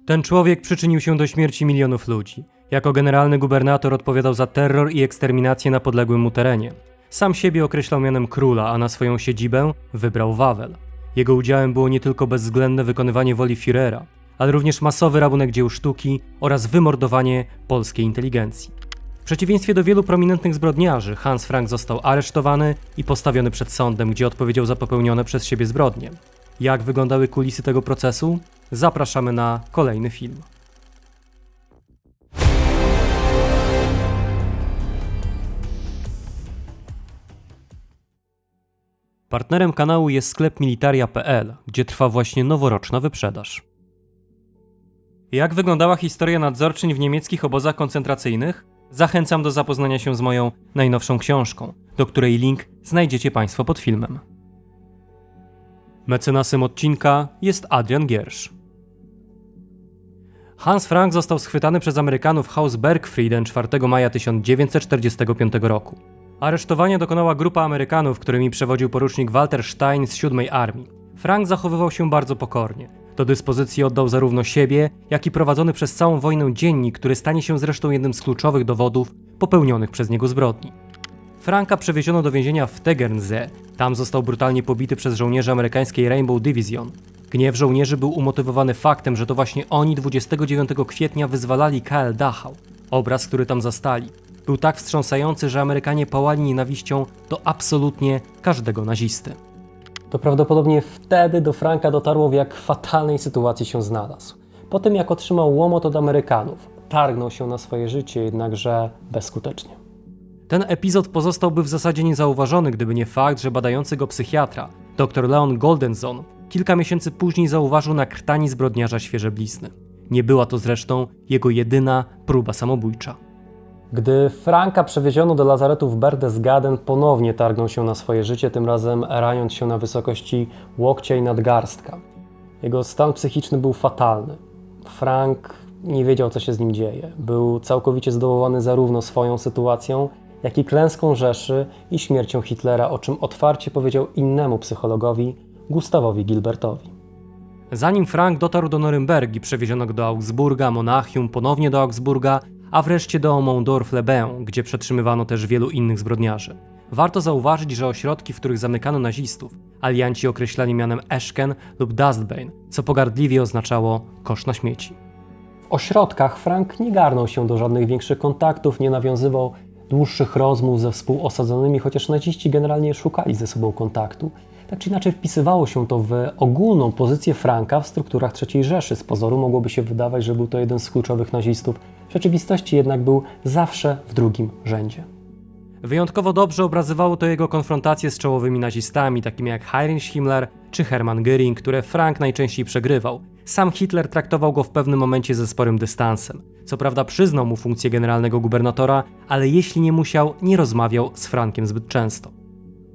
Ten człowiek przyczynił się do śmierci milionów ludzi. Jako generalny gubernator odpowiadał za terror i eksterminację na podległym mu terenie. Sam siebie określał mianem króla, a na swoją siedzibę wybrał Wawel. Jego udziałem było nie tylko bezwzględne wykonywanie woli Führera, ale również masowy rabunek dzieł sztuki oraz wymordowanie polskiej inteligencji. W przeciwieństwie do wielu prominentnych zbrodniarzy, Hans Frank został aresztowany i postawiony przed sądem, gdzie odpowiedział za popełnione przez siebie zbrodnie. Jak wyglądały kulisy tego procesu? Zapraszamy na kolejny film. Partnerem kanału jest sklep Militaria.pl, gdzie trwa właśnie noworoczna wyprzedaż. Jak wyglądała historia nadzorczyń w niemieckich obozach koncentracyjnych? Zachęcam do zapoznania się z moją najnowszą książką, do której link znajdziecie Państwo pod filmem. Mecenasem odcinka jest Adrian Giersch. Hans Frank został schwytany przez Amerykanów w Haus Bergfrieden 4 maja 1945 roku. Aresztowania dokonała grupa Amerykanów, którymi przewodził porucznik Walter Stein z 7 Armii. Frank zachowywał się bardzo pokornie. Do dyspozycji oddał zarówno siebie, jak i prowadzony przez całą wojnę dziennik, który stanie się zresztą jednym z kluczowych dowodów popełnionych przez niego zbrodni. Franka przewieziono do więzienia w Tegernsee. Tam został brutalnie pobity przez żołnierzy amerykańskiej Rainbow Division. Gniew żołnierzy był umotywowany faktem, że to właśnie oni 29 kwietnia wyzwalali KL Dachau. Obraz, który tam zastali, był tak wstrząsający, że Amerykanie pałali nienawiścią do absolutnie każdego nazisty. To prawdopodobnie wtedy do Franka dotarło, w jak fatalnej sytuacji się znalazł. Po tym, jak otrzymał łomot od Amerykanów, targnął się na swoje życie, jednakże bezskutecznie. Ten epizod pozostałby w zasadzie niezauważony, gdyby nie fakt, że badający go psychiatra, dr Leon Goldenson, kilka miesięcy później zauważył na krtani zbrodniarza świeże blizny. Nie była to zresztą jego jedyna próba samobójcza. Gdy Franka przewieziono do lazaretu w Berchtesgaden, ponownie targnął się na swoje życie, tym razem raniąc się na wysokości łokcia i nadgarstka. Jego stan psychiczny był fatalny. Frank nie wiedział, co się z nim dzieje. Był całkowicie zdołowany zarówno swoją sytuacją, jak i klęską Rzeszy i śmiercią Hitlera, o czym otwarcie powiedział innemu psychologowi, Gustawowi Gilbertowi. Zanim Frank dotarł do Norymbergi, przewieziono go do Augsburga, Monachium, ponownie do Augsburga, a wreszcie do Mondorf-Lebain, gdzie przetrzymywano też wielu innych zbrodniarzy. Warto zauważyć, że ośrodki, w których zamykano nazistów, alianci określali mianem Eschken lub Dustbane, co pogardliwie oznaczało kosz na śmieci. W ośrodkach Frank nie garnął się do żadnych większych kontaktów, nie nawiązywał dłuższych rozmów ze współosadzonymi, chociaż naziści generalnie szukali ze sobą kontaktu. Tak czy inaczej wpisywało się to w ogólną pozycję Franka w strukturach III Rzeszy. Z pozoru mogłoby się wydawać, że był to jeden z kluczowych nazistów. W rzeczywistości jednak był zawsze w drugim rzędzie. Wyjątkowo dobrze obrazywało to jego konfrontacje z czołowymi nazistami, takimi jak Heinrich Himmler czy Hermann Göring, które Frank najczęściej przegrywał. Sam Hitler traktował go w pewnym momencie ze sporym dystansem. Co prawda przyznał mu funkcję generalnego gubernatora, ale jeśli nie musiał, nie rozmawiał z Frankiem zbyt często.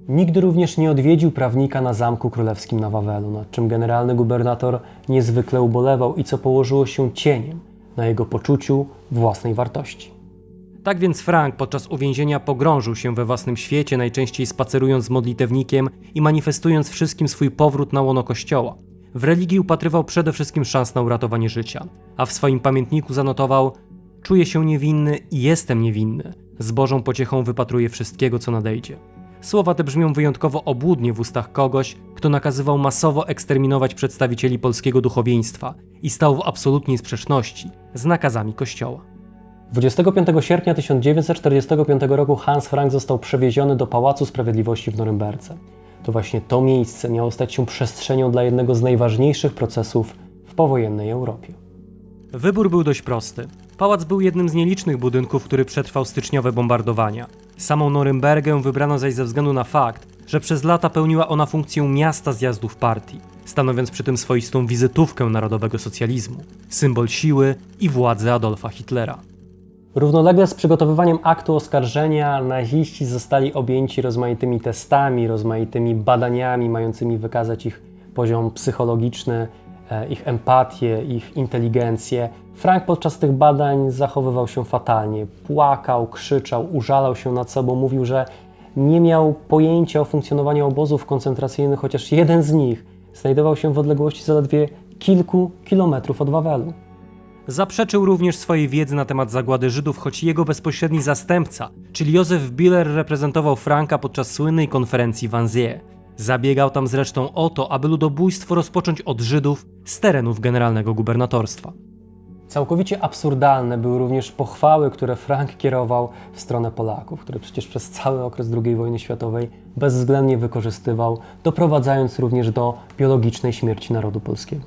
Nigdy również nie odwiedził prawnika na Zamku Królewskim na Wawelu, nad czym generalny gubernator niezwykle ubolewał i co położyło się cieniem na jego poczuciu własnej wartości. Tak więc Frank podczas uwięzienia pogrążył się we własnym świecie, najczęściej spacerując z modlitewnikiem i manifestując wszystkim swój powrót na łono kościoła. W religii upatrywał przede wszystkim szans na uratowanie życia, a w swoim pamiętniku zanotował: czuję się niewinny i jestem niewinny, z Bożą pociechą wypatruję wszystkiego, co nadejdzie. Słowa te brzmią wyjątkowo obłudnie w ustach kogoś, kto nakazywał masowo eksterminować przedstawicieli polskiego duchowieństwa i stał w absolutnej sprzeczności z nakazami Kościoła. 25 sierpnia 1945 roku Hans Frank został przewieziony do Pałacu Sprawiedliwości w Norymberdze. To właśnie to miejsce miało stać się przestrzenią dla jednego z najważniejszych procesów w powojennej Europie. Wybór był dość prosty. Pałac był jednym z nielicznych budynków, który przetrwał styczniowe bombardowania. Samą Norymbergę wybrano zaś ze względu na fakt, że przez lata pełniła ona funkcję miasta zjazdów partii, stanowiąc przy tym swoistą wizytówkę narodowego socjalizmu, symbol siły i władzy Adolfa Hitlera. Równolegle z przygotowywaniem aktu oskarżenia naziści zostali objęci rozmaitymi testami, rozmaitymi badaniami mającymi wykazać ich poziom psychologiczny, ich empatię, ich inteligencję. Frank podczas tych badań zachowywał się fatalnie. Płakał, krzyczał, użalał się nad sobą, mówił, że nie miał pojęcia o funkcjonowaniu obozów koncentracyjnych, chociaż jeden z nich znajdował się w odległości zaledwie kilku kilometrów od Wawelu. zaprzeczył również swojej wiedzy na temat zagłady Żydów, choć jego bezpośredni zastępca, czyli Józef Biller, reprezentował Franka podczas słynnej konferencji w Wannsee. Zabiegał tam zresztą o to, aby ludobójstwo rozpocząć od Żydów z terenów generalnego gubernatorstwa. Całkowicie absurdalne były również pochwały, które Frank kierował w stronę Polaków, które przecież przez cały okres II wojny światowej bezwzględnie wykorzystywał, doprowadzając również do biologicznej śmierci narodu polskiego.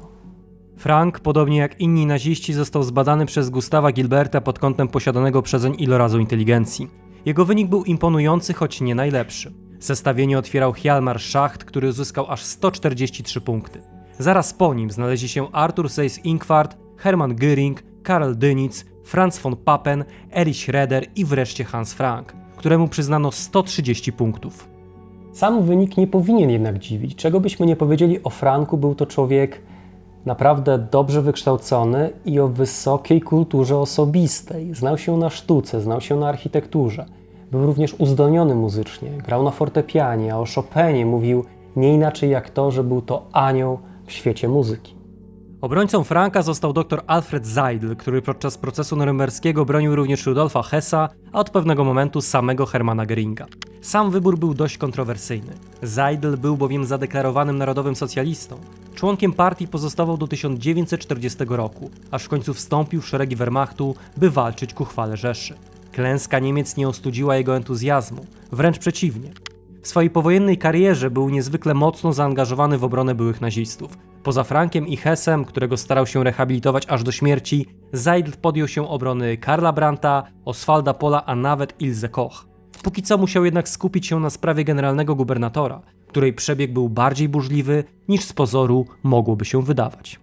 Frank, podobnie jak inni naziści, został zbadany przez Gustawa Gilberta pod kątem posiadanego przezeń ilorazu inteligencji. Jego wynik był imponujący, choć nie najlepszy. Zestawienie otwierał Hjalmar Schacht, który uzyskał aż 143 punkty. Zaraz po nim znaleźli się Arthur Seyss-Inquart, Hermann Göring, Karl Dönitz, Franz von Papen, Erich Schroeder i wreszcie Hans Frank, któremu przyznano 130 punktów. Sam wynik nie powinien jednak dziwić. Czego byśmy nie powiedzieli o Franku, był to człowiek naprawdę dobrze wykształcony i o wysokiej kulturze osobistej. Znał się na sztuce, znał się na architekturze. Był również uzdolniony muzycznie, grał na fortepianie, a o Chopinie mówił nie inaczej jak to, że był to anioł w świecie muzyki. Obrońcą Franka został dr Alfred Seidl, który podczas procesu norymberskiego bronił również Rudolfa Hessa, a od pewnego momentu samego Hermanna Göringa. Sam wybór był dość kontrowersyjny. Seidl był bowiem zadeklarowanym narodowym socjalistą. Członkiem partii pozostawał do 1940 roku, aż w końcu wstąpił w szeregi Wehrmachtu, by walczyć ku chwale Rzeszy. Klęska Niemiec nie ostudziła jego entuzjazmu, wręcz przeciwnie. W swojej powojennej karierze był niezwykle mocno zaangażowany w obronę byłych nazistów. Poza Frankiem i Hessem, którego starał się rehabilitować aż do śmierci, Seidl podjął się obrony Karla Brandta, Oswalda Pohla, a nawet Ilse Koch. Póki co musiał jednak skupić się na sprawie generalnego gubernatora, której przebieg był bardziej burzliwy niż z pozoru mogłoby się wydawać.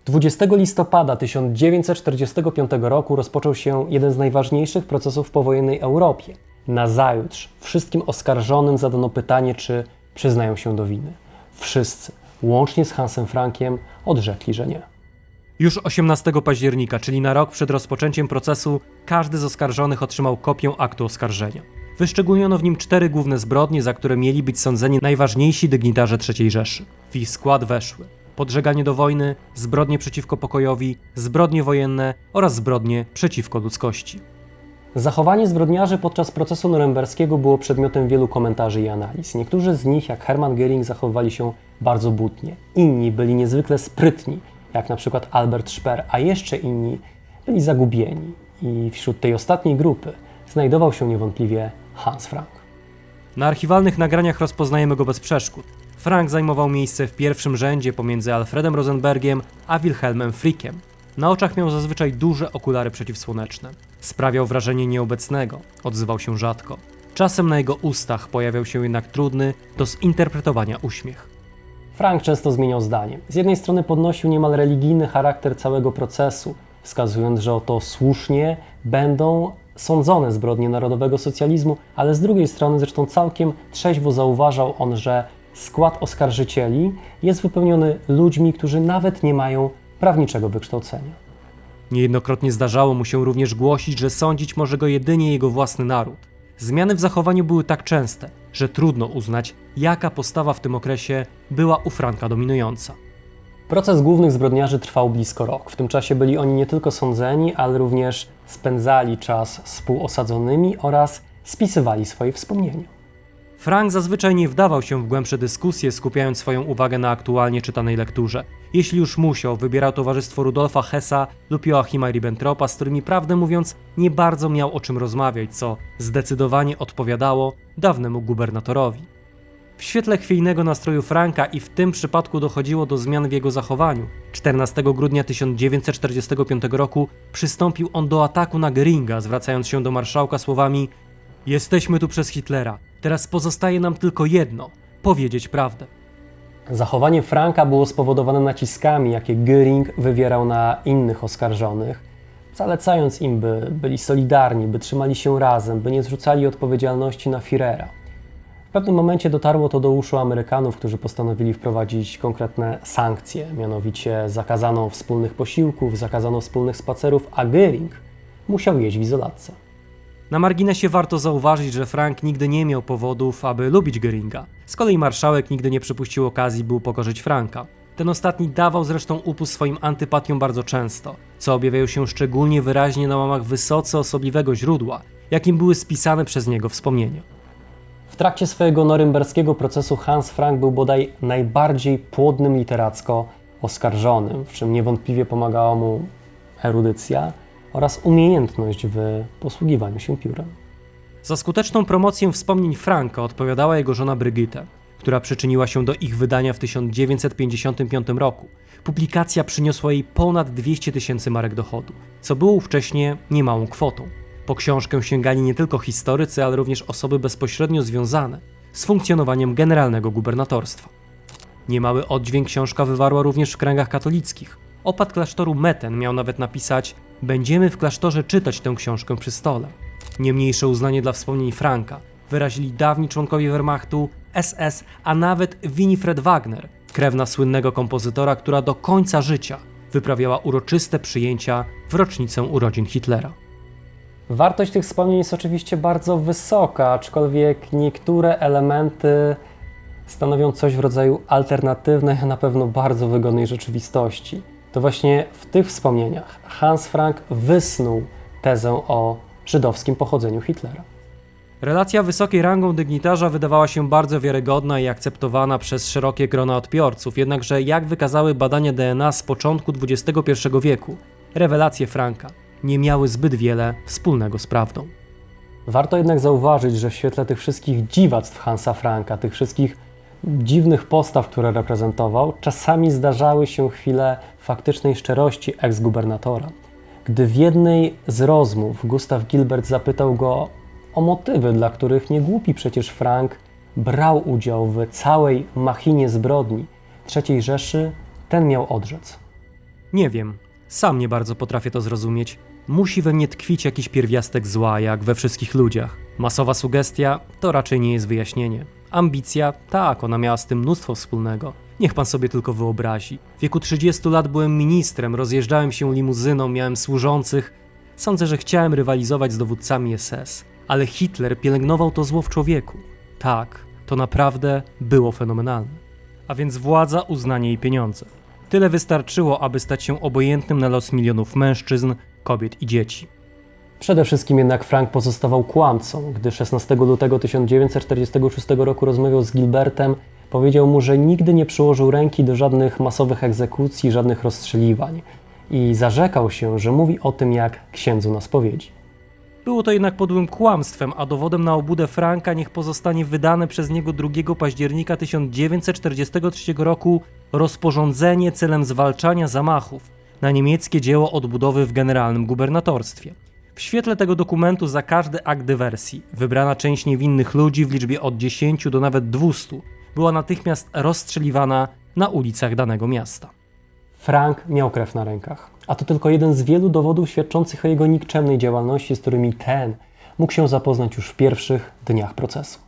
20 listopada 1945 roku rozpoczął się jeden z najważniejszych procesów w powojennej Europie. Nazajutrz wszystkim oskarżonym zadano pytanie, czy przyznają się do winy. Wszyscy, łącznie z Hansem Frankiem, odrzekli, że nie. Już 18 października, czyli na rok przed rozpoczęciem procesu, każdy z oskarżonych otrzymał kopię aktu oskarżenia. Wyszczególniono w nim 4 główne zbrodnie, za które mieli być sądzeni najważniejsi dygnitarze III Rzeszy. W ich skład weszły podżeganie do wojny, zbrodnie przeciwko pokojowi, zbrodnie wojenne oraz zbrodnie przeciwko ludzkości. Zachowanie zbrodniarzy podczas procesu norymberskiego było przedmiotem wielu komentarzy i analiz. Niektórzy z nich, jak Hermann Göring, zachowywali się bardzo butnie. Inni byli niezwykle sprytni, jak na przykład Albert Speer, a jeszcze inni byli zagubieni. I wśród tej ostatniej grupy znajdował się niewątpliwie Hans Frank. Na archiwalnych nagraniach rozpoznajemy go bez przeszkód. Frank zajmował miejsce w pierwszym rzędzie pomiędzy Alfredem Rosenbergiem a Wilhelmem Frickiem. Na oczach miał zazwyczaj duże okulary przeciwsłoneczne. Sprawiał wrażenie nieobecnego, odzywał się rzadko. Czasem na jego ustach pojawiał się jednak trudny do zinterpretowania uśmiech. Frank często zmieniał zdanie. Z jednej strony podnosił niemal religijny charakter całego procesu, wskazując, że oto słusznie będą sądzone zbrodnie narodowego socjalizmu, ale z drugiej strony zresztą całkiem trzeźwo zauważał on, że skład oskarżycieli jest wypełniony ludźmi, którzy nawet nie mają prawniczego wykształcenia. Niejednokrotnie zdarzało mu się również głosić, że sądzić może go jedynie jego własny naród. Zmiany w zachowaniu były tak częste, że trudno uznać, jaka postawa w tym okresie była u Franka dominująca. Proces głównych zbrodniarzy trwał blisko rok. W tym czasie byli oni nie tylko sądzeni, ale również spędzali czas z współosadzonymi oraz spisywali swoje wspomnienia. Frank zazwyczaj nie wdawał się w głębsze dyskusje, skupiając swoją uwagę na aktualnie czytanej lekturze. Jeśli już musiał, wybierał towarzystwo Rudolfa Hessa lub Joachima Ribbentropa, z którymi prawdę mówiąc nie bardzo miał o czym rozmawiać, co zdecydowanie odpowiadało dawnemu gubernatorowi. W świetle chwiejnego nastroju Franka i w tym przypadku dochodziło do zmian w jego zachowaniu. 14 grudnia 1945 roku przystąpił on do ataku na Göringa, zwracając się do marszałka słowami: „Jesteśmy tu przez Hitlera. Teraz pozostaje nam tylko jedno – powiedzieć prawdę”. Zachowanie Franka było spowodowane naciskami, jakie Göring wywierał na innych oskarżonych, zalecając im, by byli solidarni, by trzymali się razem, by nie zrzucali odpowiedzialności na Führera. W pewnym momencie dotarło to do uszu Amerykanów, którzy postanowili wprowadzić konkretne sankcje, mianowicie zakazano wspólnych posiłków, zakazano wspólnych spacerów, a Göring musiał jeść w izolatce. Na marginesie warto zauważyć, że Frank nigdy nie miał powodów, aby lubić Göringa. Z kolei marszałek nigdy nie przypuścił okazji, by upokorzyć Franka. Ten ostatni dawał zresztą upust swoim antypatiom bardzo często, co objawiało się szczególnie wyraźnie na łamach wysoce osobliwego źródła, jakim były spisane przez niego wspomnienia. W trakcie swojego norymberskiego procesu Hans Frank był bodaj najbardziej płodnym literacko oskarżonym, w czym niewątpliwie pomagała mu erudycja oraz umiejętność w posługiwaniu się piórem. Za skuteczną promocję wspomnień Franka odpowiadała jego żona Brigitte, która przyczyniła się do ich wydania w 1955 roku. Publikacja przyniosła jej ponad 200 000 marek dochodu, co było ówcześnie niemałą kwotą. Po książkę sięgali nie tylko historycy, ale również osoby bezpośrednio związane z funkcjonowaniem generalnego gubernatorstwa. Niemały oddźwięk książka wywarła również w kręgach katolickich. Opat klasztoru Metten miał nawet napisać: „Będziemy w klasztorze czytać tę książkę przy stole”. Nie mniejsze uznanie dla wspomnień Franka wyrazili dawni członkowie Wehrmachtu, SS, a nawet Winifred Wagner, krewna słynnego kompozytora, która do końca życia wyprawiała uroczyste przyjęcia w rocznicę urodzin Hitlera. Wartość tych wspomnień jest oczywiście bardzo wysoka, aczkolwiek niektóre elementy stanowią coś w rodzaju alternatywnej, a na pewno bardzo wygodnej rzeczywistości. To właśnie w tych wspomnieniach Hans Frank wysnuł tezę o żydowskim pochodzeniu Hitlera. Relacja wysokiej rangą dygnitarza wydawała się bardzo wiarygodna i akceptowana przez szerokie grona odbiorców, jednakże jak wykazały badania DNA z początku XXI wieku, rewelacje Franka nie miały zbyt wiele wspólnego z prawdą. Warto jednak zauważyć, że w świetle tych wszystkich dziwactw Hansa Franka, tych wszystkich dziwnych postaw, które reprezentował, czasami zdarzały się chwile faktycznej szczerości eks-gubernatora. Gdy w jednej z rozmów Gustav Gilbert zapytał go o motywy, dla których niegłupi przecież Frank brał udział w całej machinie zbrodni III Rzeszy, ten miał odrzec: „Nie wiem, sam nie bardzo potrafię to zrozumieć. Musi we mnie tkwić jakiś pierwiastek zła, jak we wszystkich ludziach. Masowa sugestia to raczej nie jest wyjaśnienie. Ambicja, tak, ona miała z tym mnóstwo wspólnego. Niech pan sobie tylko wyobrazi. W wieku 30 lat byłem ministrem, rozjeżdżałem się limuzyną, miałem służących. Sądzę, że chciałem rywalizować z dowódcami SS. Ale Hitler pielęgnował to zło w człowieku. Tak, to naprawdę było fenomenalne. A więc władza, uznanie i pieniądze. Tyle wystarczyło, aby stać się obojętnym na los milionów mężczyzn, kobiet i dzieci. Przede wszystkim jednak Frank pozostawał kłamcą. Gdy 16 lutego 1946 roku rozmawiał z Gilbertem, powiedział mu, że nigdy nie przyłożył ręki do żadnych masowych egzekucji, żadnych rozstrzeliwań i zarzekał się, że mówi o tym jak księdzu na spowiedzi. Było to jednak podłym kłamstwem, a dowodem na obłudę Franka niech pozostanie wydane przez niego 2 października 1943 roku rozporządzenie celem zwalczania zamachów na niemieckie dzieło odbudowy w generalnym gubernatorstwie. W świetle tego dokumentu za każdy akt dywersji wybrana część niewinnych ludzi w liczbie od 10 do nawet 200 była natychmiast rozstrzeliwana na ulicach danego miasta. Frank miał krew na rękach, a to tylko jeden z wielu dowodów świadczących o jego nikczemnej działalności, z którymi ten mógł się zapoznać już w pierwszych dniach procesu.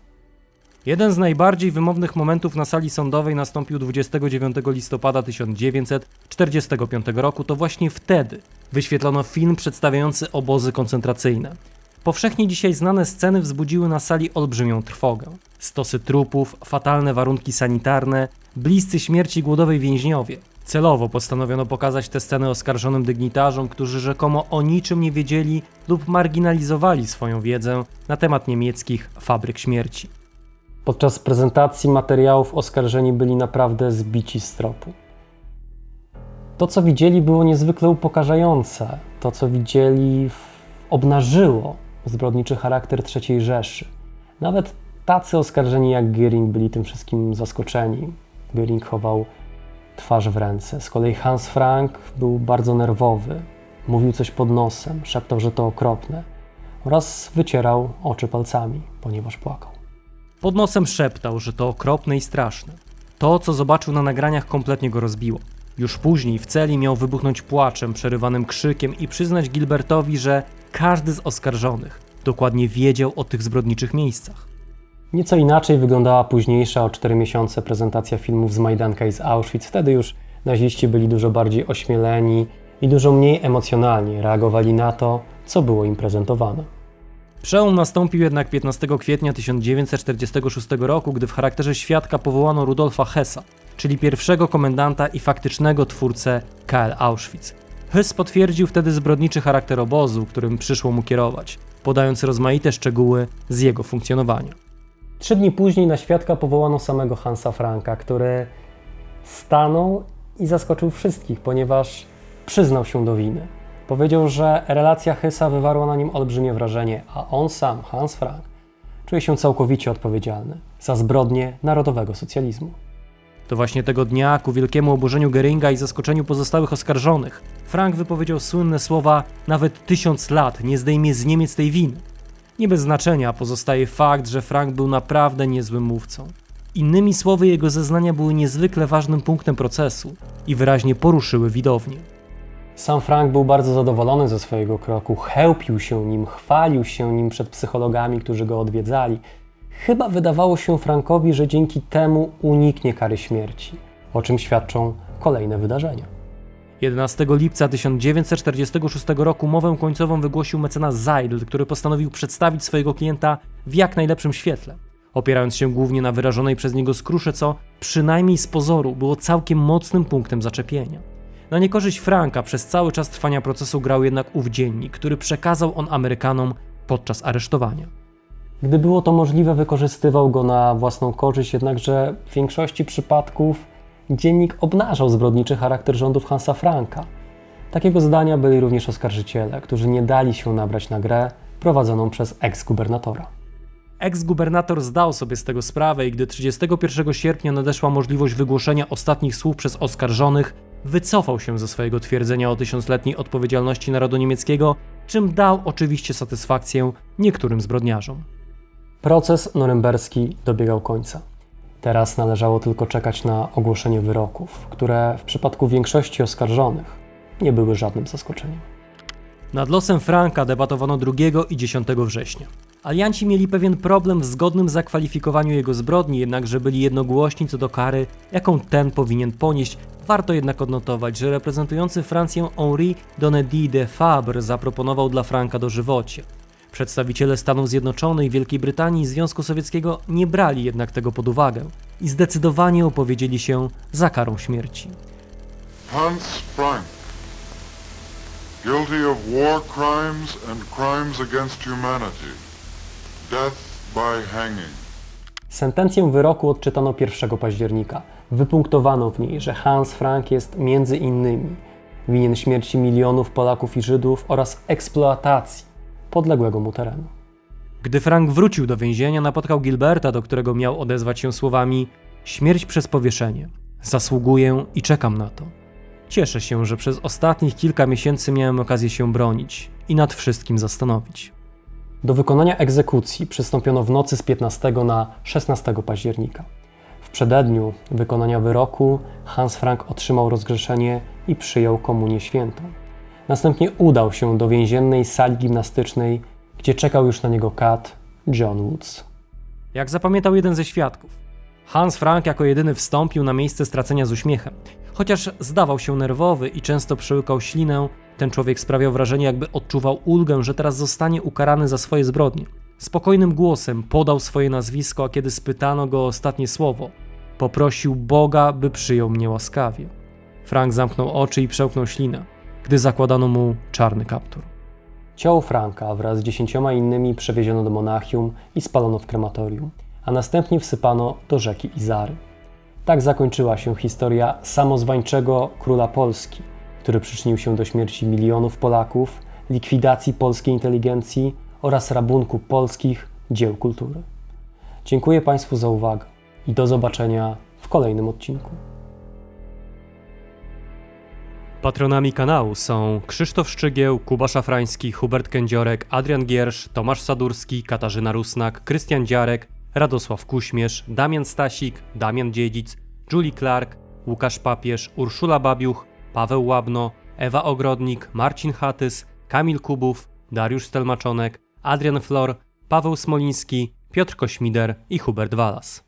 Jeden z najbardziej wymownych momentów na sali sądowej nastąpił 29 listopada 1945 roku. To właśnie wtedy wyświetlono film przedstawiający obozy koncentracyjne. Powszechnie dzisiaj znane sceny wzbudziły na sali olbrzymią trwogę. Stosy trupów, fatalne warunki sanitarne, bliscy śmierci głodowej więźniowie. Celowo postanowiono pokazać te sceny oskarżonym dygnitarzom, którzy rzekomo o niczym nie wiedzieli lub marginalizowali swoją wiedzę na temat niemieckich fabryk śmierci. Podczas prezentacji materiałów oskarżeni byli naprawdę zbici z tropu. To, co widzieli, było niezwykle upokarzające. To, co widzieli, obnażyło zbrodniczy charakter III Rzeszy. Nawet tacy oskarżeni jak Göring byli tym wszystkim zaskoczeni. Göring chował twarz w ręce. Z kolei Hans Frank był bardzo nerwowy. Mówił coś pod nosem, szeptał, że to okropne oraz wycierał oczy palcami, ponieważ płakał. Pod nosem szeptał, że to okropne i straszne. To, co zobaczył na nagraniach, kompletnie go rozbiło. Już później w celi miał wybuchnąć płaczem, przerywanym krzykiem i przyznać Gilbertowi, że każdy z oskarżonych dokładnie wiedział o tych zbrodniczych miejscach. Nieco inaczej wyglądała późniejsza o 4 miesiące prezentacja filmów z Majdanka i z Auschwitz. Wtedy już naziści byli dużo bardziej ośmieleni i dużo mniej emocjonalnie reagowali na to, co było im prezentowane. Przełom nastąpił jednak 15 kwietnia 1946 roku, gdy w charakterze świadka powołano Rudolfa Hessa, czyli pierwszego komendanta i faktycznego twórcę KL Auschwitz. Hess potwierdził wtedy zbrodniczy charakter obozu, którym przyszło mu kierować, podając rozmaite szczegóły z jego funkcjonowania. 3 dni później na świadka powołano samego Hansa Franka, który stanął i zaskoczył wszystkich, ponieważ przyznał się do winy. Powiedział, że relacja Hessa wywarła na nim olbrzymie wrażenie, a on sam, Hans Frank, czuje się całkowicie odpowiedzialny za zbrodnie narodowego socjalizmu. To właśnie tego dnia, ku wielkiemu oburzeniu Göringa i zaskoczeniu pozostałych oskarżonych, Frank wypowiedział słynne słowa: nawet 1000 lat nie zdejmie z Niemiec tej winy. Nie bez znaczenia pozostaje fakt, że Frank był naprawdę niezłym mówcą. Innymi słowy, jego zeznania były niezwykle ważnym punktem procesu i wyraźnie poruszyły widownię. Sam Frank był bardzo zadowolony ze swojego kroku, chełpił się nim, chwalił się nim przed psychologami, którzy go odwiedzali. Chyba wydawało się Frankowi, że dzięki temu uniknie kary śmierci, o czym świadczą kolejne wydarzenia. 11 lipca 1946 roku mowę końcową wygłosił mecenas Seidl, który postanowił przedstawić swojego klienta w jak najlepszym świetle, opierając się głównie na wyrażonej przez niego skrusze, co przynajmniej z pozoru było całkiem mocnym punktem zaczepienia. Na niekorzyść Franka przez cały czas trwania procesu grał jednak ów dziennik, który przekazał on Amerykanom podczas aresztowania. Gdy było to możliwe, wykorzystywał go na własną korzyść, jednakże w większości przypadków dziennik obnażał zbrodniczy charakter rządów Hansa Franka. Takiego zdania byli również oskarżyciele, którzy nie dali się nabrać na grę prowadzoną przez eks-gubernatora. Eks-gubernator zdał sobie z tego sprawę i gdy 31 sierpnia nadeszła możliwość wygłoszenia ostatnich słów przez oskarżonych, wycofał się ze swojego twierdzenia o 1000-letniej odpowiedzialności narodu niemieckiego, czym dał oczywiście satysfakcję niektórym zbrodniarzom. Proces norymberski dobiegał końca. Teraz należało tylko czekać na ogłoszenie wyroków, które w przypadku większości oskarżonych nie były żadnym zaskoczeniem. Nad losem Franka debatowano 2 i 10 września. Alianci mieli pewien problem w zgodnym zakwalifikowaniu jego zbrodni, jednakże byli jednogłośni co do kary, jaką ten powinien ponieść. Warto jednak odnotować, że reprezentujący Francję Henri Donedy de Fabre zaproponował dla Franka dożywocie. Przedstawiciele Stanów Zjednoczonych, Wielkiej Brytanii i Związku Sowieckiego nie brali jednak tego pod uwagę i zdecydowanie opowiedzieli się za karą śmierci. Hans Frank, guilty of war crimes and crimes against humanity, death by hanging. Sentencję wyroku odczytano 1 października. Wypunktowano w niej, że Hans Frank jest między innymi winien śmierci milionów Polaków i Żydów oraz eksploatacji podległego mu terenu. Gdy Frank wrócił do więzienia, napotkał Gilberta, do którego miał odezwać się słowami: śmierć przez powieszenie. Zasługuję i czekam na to. Cieszę się, że przez ostatnich kilka miesięcy miałem okazję się bronić i nad wszystkim zastanowić. Do wykonania egzekucji przystąpiono w nocy z 15 na 16 października. W przededniu wykonania wyroku Hans Frank otrzymał rozgrzeszenie i przyjął komunię świętą. Następnie udał się do więziennej sali gimnastycznej, gdzie czekał już na niego kat John Woods. Jak zapamiętał jeden ze świadków, Hans Frank jako jedyny wstąpił na miejsce stracenia z uśmiechem. Chociaż zdawał się nerwowy i często przełykał ślinę, ten człowiek sprawiał wrażenie, jakby odczuwał ulgę, że teraz zostanie ukarany za swoje zbrodnie. Spokojnym głosem podał swoje nazwisko, a kiedy spytano go o ostatnie słowo, poprosił Boga, by przyjął mnie łaskawie. Frank zamknął oczy i przełknął ślinę, gdy zakładano mu czarny kaptur. Ciało Franka wraz z 10 innymi przewieziono do Monachium i spalono w krematorium, a następnie wsypano do rzeki Izary. Tak zakończyła się historia samozwańczego króla Polski, który przyczynił się do śmierci milionów Polaków, likwidacji polskiej inteligencji oraz rabunku polskich dzieł kultury. Dziękuję Państwu za uwagę i do zobaczenia w kolejnym odcinku. Patronami kanału są Krzysztof Szczygieł, Kuba Szafrański, Hubert Kędziorek, Adrian Giersz, Tomasz Sadurski, Katarzyna Rusnak, Krystian Dziarek, Radosław Kuśmierz, Damian Stasik, Damian Dziedzic, Julie Clark, Łukasz Papież, Urszula Babiuch, Paweł Łabno, Ewa Ogrodnik, Marcin Hatys, Kamil Kubów, Dariusz Stelmaczonek, Adrian Flor, Paweł Smoliński, Piotr Kośmider i Hubert Walas.